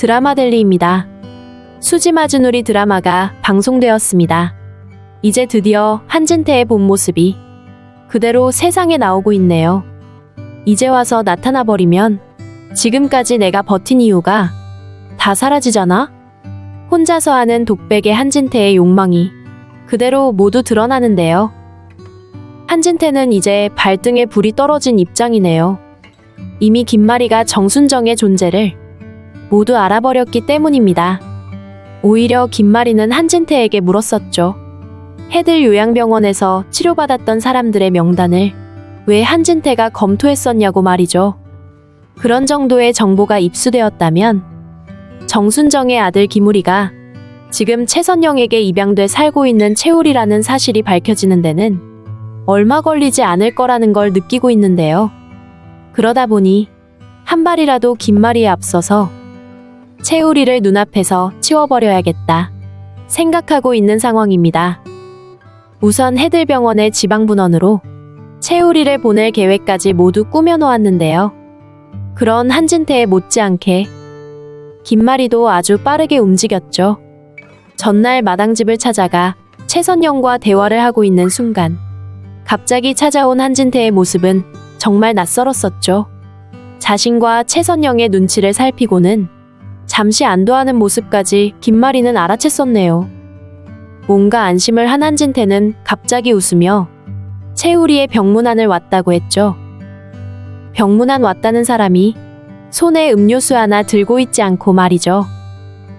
드라마데일리입니다. 수지마주누리 드라마가 방송되었습니다. 이제 드디어 한진태의 본 모습이 그대로 세상에 나오고 있네요. 이제 와서 나타나버리면 지금까지 내가 버틴 이유가 다 사라지잖아? 혼자서 하는 독백의 한진태의 욕망이 그대로 모두 드러나는데요. 한진태는 이제 발등에 불이 떨어진 입장이네요. 이미 김마리가 정순정의 존재를 모두 알아버렸기 때문입니다. 오히려 김마리는 한진태에게 물었었죠. 해들 요양병원에서 치료받았던 사람들의 명단을 왜 한진태가 검토했었냐고 말이죠. 그런 정도의 정보가 입수되었다면 정순정의 아들 김우리가 지금 최선영에게 입양돼 살고 있는 채울이라는 사실이 밝혀지는 데는 얼마 걸리지 않을 거라는 걸 느끼고 있는데요. 그러다 보니 한 발이라도 김마리에 앞서서 채울이를 눈앞에서 치워버려야겠다 생각하고 있는 상황입니다. 우선 해들병원의 지방분원으로 채울이를 보낼 계획까지 모두 꾸며놓았는데요. 그런 한진태에 못지않게 김마리도 아주 빠르게 움직였죠. 전날 마당집을 찾아가 최선영과 대화를 하고 있는 순간 갑자기 찾아온 한진태의 모습은 정말 낯설었었죠. 자신과 최선영의 눈치를 살피고는 잠시 안도하는 모습까지 김마리는 알아챘었네요. 뭔가 안심을 한 한진태는 갑자기 웃으며 채울이의 병문안을 왔다고 했죠. 병문안 왔다는 사람이 손에 음료수 하나 들고 있지 않고 말이죠.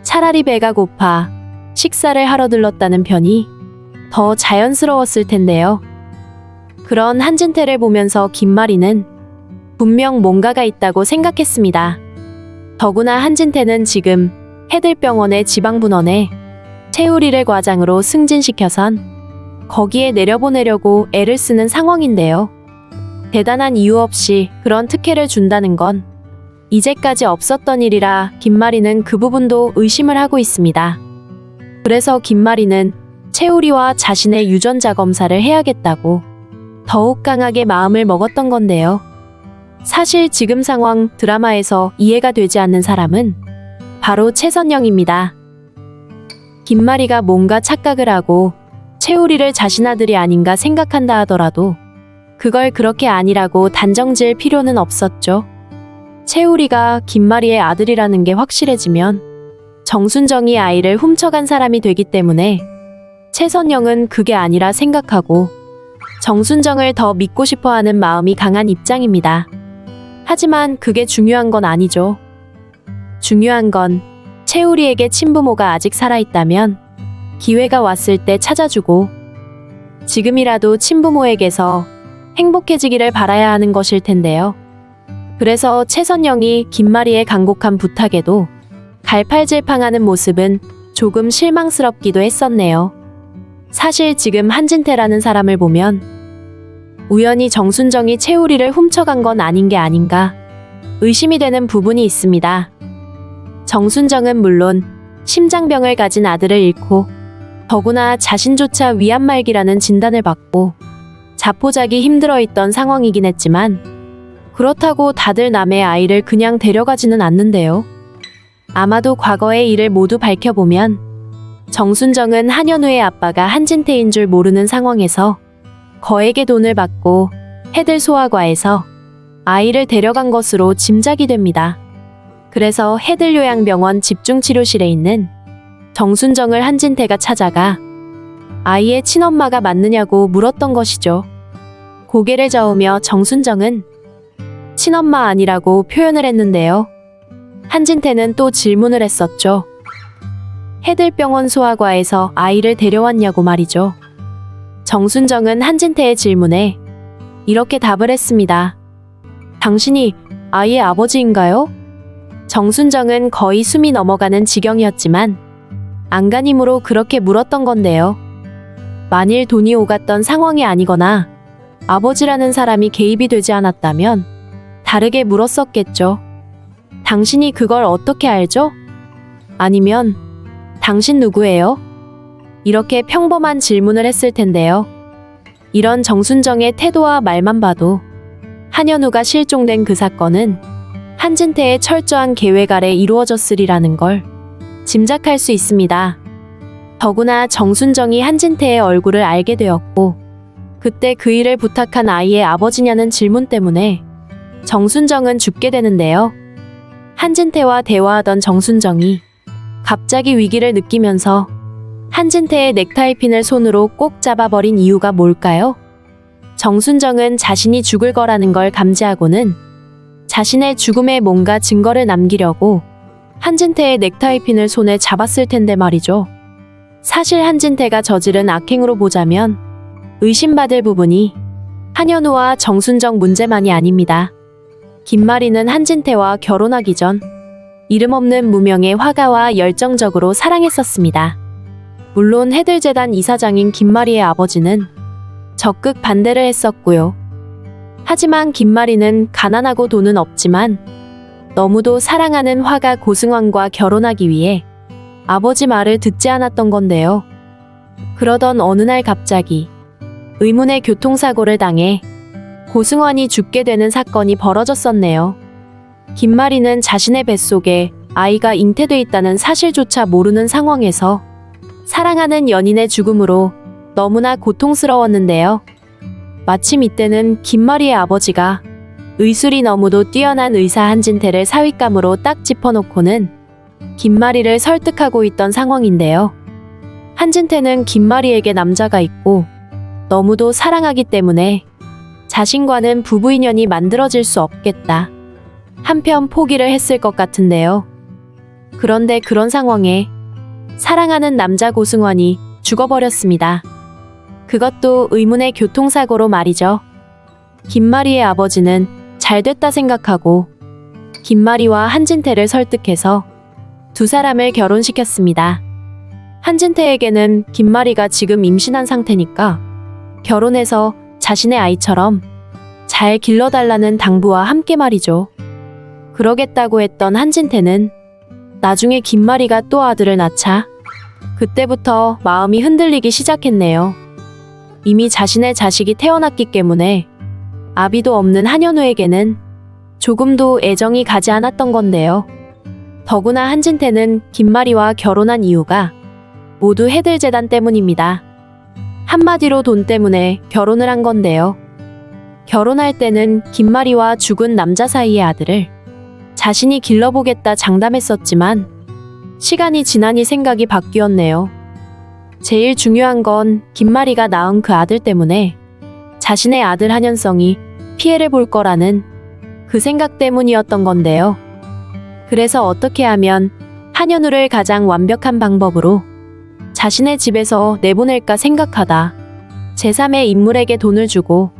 차라리 배가 고파 식사를 하러 들렀다는 편이 더 자연스러웠을 텐데요. 그런 한진태를 보면서 김마리는 분명 뭔가가 있다고 생각했습니다. 더구나 한진태는 지금 해들병원의 지방분원에 채울이를 과장으로 승진시켜선 거기에 내려보내려고 애를 쓰는 상황인데요. 대단한 이유 없이 그런 특혜를 준다는 건 이제까지 없었던 일이라 김마리는 그 부분도 의심을 하고 있습니다. 그래서 김마리는 채울이와 자신의 유전자 검사를 해야겠다고 더욱 강하게 마음을 먹었던 건데요. 사실 지금 상황 드라마에서 이해가 되지 않는 사람은 바로 최선영입니다. 김마리가 뭔가 착각을 하고 채울이를 자신 아들이 아닌가 생각한다 하더라도 그걸 그렇게 아니라고 단정지을 필요는 없었죠. 채울이가 김마리의 아들이라는 게 확실해지면 정순정이 아이를 훔쳐간 사람이 되기 때문에 최선영은 그게 아니라 생각하고 정순정을 더 믿고 싶어하는 마음이 강한 입장입니다. 하지만 그게 중요한 건 아니죠. 중요한 건 채울이에게 친부모가 아직 살아있다면 기회가 왔을 때 찾아주고 지금이라도 친부모에게서 행복해지기를 바라야 하는 것일 텐데요. 그래서 최선영이 김마리의 간곡한 부탁에도 갈팔질팡하는 모습은 조금 실망스럽기도 했었네요. 사실 지금 한진태라는 사람을 보면 우연히 정순정이 채울이를 훔쳐간 건 아닌 게 아닌가 의심이 되는 부분이 있습니다. 정순정은 물론 심장병을 가진 아들을 잃고 더구나 자신조차 위암말기라는 진단을 받고 자포자기 힘들어 있던 상황이긴 했지만 그렇다고 다들 남의 아이를 그냥 데려가지는 않는데요. 아마도 과거의 일을 모두 밝혀보면 정순정은 한현우의 아빠가 한진태인 줄 모르는 상황에서 거액의 돈을 받고 해들 소아과에서 아이를 데려간 것으로 짐작이 됩니다. 그래서 해들 요양병원 집중치료실에 있는 정순정을 한진태가 찾아가 아이의 친엄마가 맞느냐고 물었던 것이죠. 고개를 저으며 정순정은 친엄마 아니라고 표현을 했는데요. 한진태는 또 질문을 했었죠. 해들병원 소아과에서 아이를 데려왔냐고 말이죠. 정순정은 한진태의 질문에 이렇게 답을 했습니다. 당신이 아이의 아버지인가요? 정순정은 거의 숨이 넘어가는 지경이었지만 안간힘으로 그렇게 물었던 건데요. 만일 돈이 오갔던 상황이 아니거나 아버지라는 사람이 개입이 되지 않았다면 다르게 물었었겠죠. 당신이 그걸 어떻게 알죠? 아니면 당신 누구예요? 이렇게 평범한 질문을 했을 텐데요. 이런 정순정의 태도와 말만 봐도 한현우가 실종된 그 사건은 한진태의 철저한 계획 아래 이루어졌으리라는 걸 짐작할 수 있습니다. 더구나 정순정이 한진태의 얼굴을 알게 되었고 그때 그 일을 부탁한 아이의 아버지냐는 질문 때문에 정순정은 죽게 되는데요. 한진태와 대화하던 정순정이 갑자기 위기를 느끼면서 한진태의 넥타이핀을 손으로 꼭 잡아버린 이유가 뭘까요? 정순정은 자신이 죽을 거라는 걸 감지하고는 자신의 죽음에 뭔가 증거를 남기려고 한진태의 넥타이핀을 손에 잡았을 텐데 말이죠. 사실 한진태가 저지른 악행으로 보자면 의심받을 부분이 한현우와 정순정 문제만이 아닙니다. 김마리는 한진태와 결혼하기 전 이름 없는 무명의 화가와 열정적으로 사랑했었습니다. 물론 해들재단 이사장인 김마리의 아버지는 적극 반대를 했었고요. 하지만 김마리는 가난하고 돈은 없지만 너무도 사랑하는 화가 고승환과 결혼하기 위해 아버지 말을 듣지 않았던 건데요. 그러던 어느 날 갑자기 의문의 교통사고를 당해 고승환이 죽게 되는 사건이 벌어졌었네요. 김마리는 자신의 뱃속에 아이가 잉태돼 있다는 사실조차 모르는 상황에서 사랑하는 연인의 죽음으로 너무나 고통스러웠는데요. 마침 이때는 김마리의 아버지가 의술이 너무도 뛰어난 의사 한진태를 사윗감으로 딱 짚어놓고는 김마리를 설득하고 있던 상황인데요. 한진태는 김마리에게 남자가 있고 너무도 사랑하기 때문에 자신과는 부부 인연이 만들어질 수 없겠다. 한편 포기를 했을 것 같은데요. 그런데 그런 상황에 사랑하는 남자 고승환이 죽어버렸습니다. 그것도 의문의 교통사고로 말이죠. 김마리의 아버지는 잘됐다 생각하고 김마리와 한진태를 설득해서 두 사람을 결혼시켰습니다. 한진태에게는 김마리가 지금 임신한 상태니까 결혼해서 자신의 아이처럼 잘 길러달라는 당부와 함께 말이죠. 그러겠다고 했던 한진태는 나중에 김마리가 또 아들을 낳자 그때부터 마음이 흔들리기 시작했네요. 이미 자신의 자식이 태어났기 때문에 아비도 없는 한현우에게는 조금도 애정이 가지 않았던 건데요. 더구나 한진태는 김마리와 결혼한 이유가 모두 해들재단 때문입니다. 한마디로 돈 때문에 결혼을 한 건데요. 결혼할 때는 김마리와 죽은 남자 사이의 아들을 자신이 길러보겠다 장담했었지만 시간이 지나니 생각이 바뀌었네요. 제일 중요한 건 김마리가 낳은 그 아들 때문에 자신의 아들 한현성이 피해를 볼 거라는 그 생각 때문이었던 건데요. 그래서 어떻게 하면 한현우를 가장 완벽한 방법으로 자신의 집에서 내보낼까 생각하다 제3의 인물에게 돈을 주고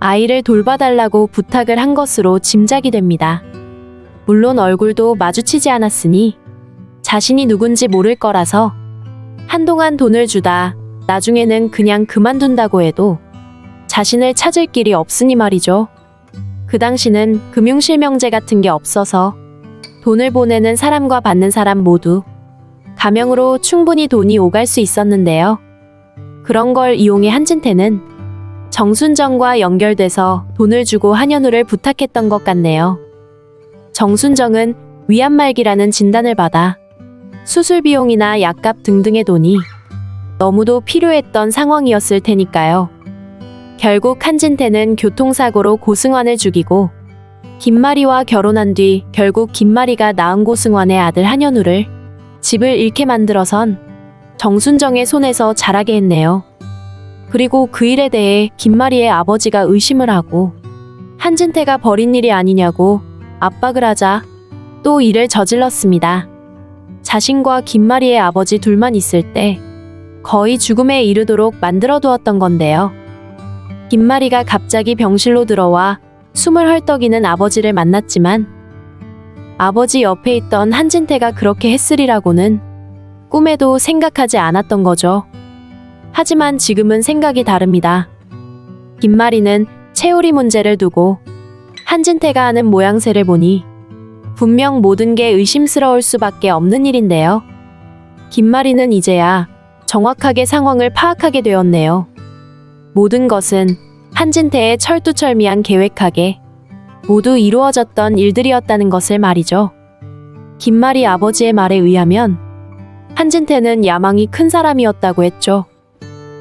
아이를 돌봐달라고 부탁을 한 것으로 짐작이 됩니다. 물론 얼굴도 마주치지 않았으니 자신이 누군지 모를 거라서 한동안 돈을 주다 나중에는 그냥 그만둔다고 해도 자신을 찾을 길이 없으니 말이죠. 그 당시는 금융실명제 같은 게 없어서 돈을 보내는 사람과 받는 사람 모두 가명으로 충분히 돈이 오갈 수 있었는데요. 그런 걸 이용해 한진태는 정순정과 연결돼서 돈을 주고 한현우를 부탁했던 것 같네요. 정순정은 위암말기라는 진단을 받아 수술 비용이나 약값 등등의 돈이 너무도 필요했던 상황이었을 테니까요. 결국 한진태는 교통사고로 고승환을 죽이고 김마리와 결혼한 뒤 결국 김마리가 낳은 고승환의 아들 한현우를 집을 잃게 만들어선 정순정의 손에서 자라게 했네요. 그리고 그 일에 대해 김마리의 아버지가 의심을 하고 한진태가 벌인 일이 아니냐고 압박을 하자 또 일을 저질렀습니다. 자신과 김마리의 아버지 둘만 있을 때 거의 죽음에 이르도록 만들어 두었던 건데요. 김마리가 갑자기 병실로 들어와 숨을 헐떡이는 아버지를 만났지만 아버지 옆에 있던 한진태가 그렇게 했으리라고는 꿈에도 생각하지 않았던 거죠. 하지만 지금은 생각이 다릅니다. 김마리는 채우리 문제를 두고 한진태가 하는 모양새를 보니 분명 모든 게 의심스러울 수밖에 없는 일인데요. 김마리는 이제야 정확하게 상황을 파악하게 되었네요. 모든 것은 한진태의 철두철미한 계획하에 모두 이루어졌던 일들이었다는 것을 말이죠. 김말이 아버지의 말에 의하면 한진태는 야망이 큰 사람이었다고 했죠.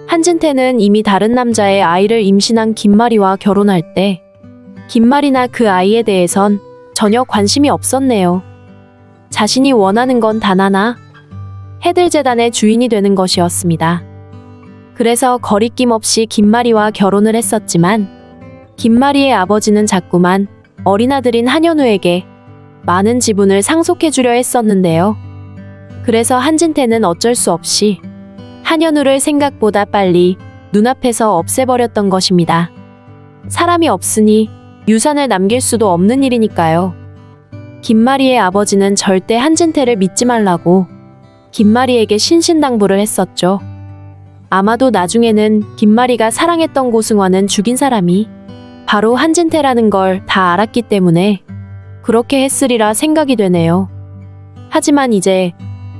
한진태는 이미 다른 남자의 아이를 임신한 김말이와 결혼할 때 김말이나 그 아이에 대해선 전혀 관심이 없었네요. 자신이 원하는 건 단 하나, 해들재단의 주인이 되는 것이었습니다. 그래서 거리낌 없이 김말이와 결혼을 했었지만 김말이의 아버지는 자꾸만 어린아들인 한현우에게 많은 지분을 상속해주려 했었는데요. 그래서 한진태는 어쩔 수 없이 한현우를 생각보다 빨리 눈앞에서 없애버렸던 것입니다. 사람이 없으니 유산을 남길 수도 없는 일이니까요. 김말이의 아버지는 절대 한진태를 믿지 말라고 김말이에게 신신당부를 했었죠. 아마도 나중에는 김말이가 사랑했던 고승환은 죽인 사람이 바로 한진태라는 걸 다 알았기 때문에 그렇게 했으리라 생각이 되네요. 하지만 이제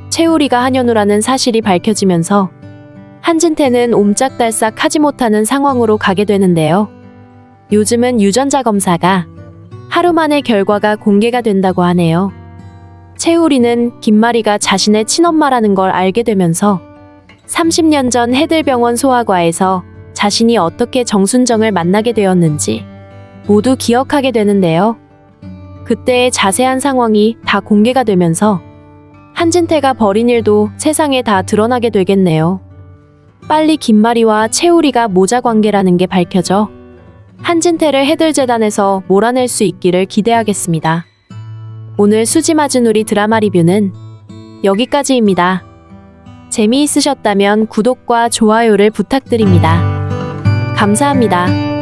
채우리가 한현우라는 사실이 밝혀지면서 한진태는 옴짝달싹 하지 못하는 상황으로 가게 되는데요. 요즘은 유전자 검사가 하루 만에 결과가 공개가 된다고 하네요. 채우리는 김말이가 자신의 친엄마라는 걸 알게 되면서 30년 전 해들병원 소아과에서 자신이 어떻게 정순정을 만나게 되었는지 모두 기억하게 되는데요. 그때의 자세한 상황이 다 공개가 되면서 한진태가 벌인 일도 세상에 다 드러나게 되겠네요. 빨리 김말이와 채우리가 모자 관계라는 게 밝혀져 한진태를 해들재단에서 몰아낼 수 있기를 기대하겠습니다. 오늘 수지맞은 우리 드라마 리뷰는 여기까지입니다. 재미있으셨다면 구독과 좋아요를 부탁드립니다. 감사합니다.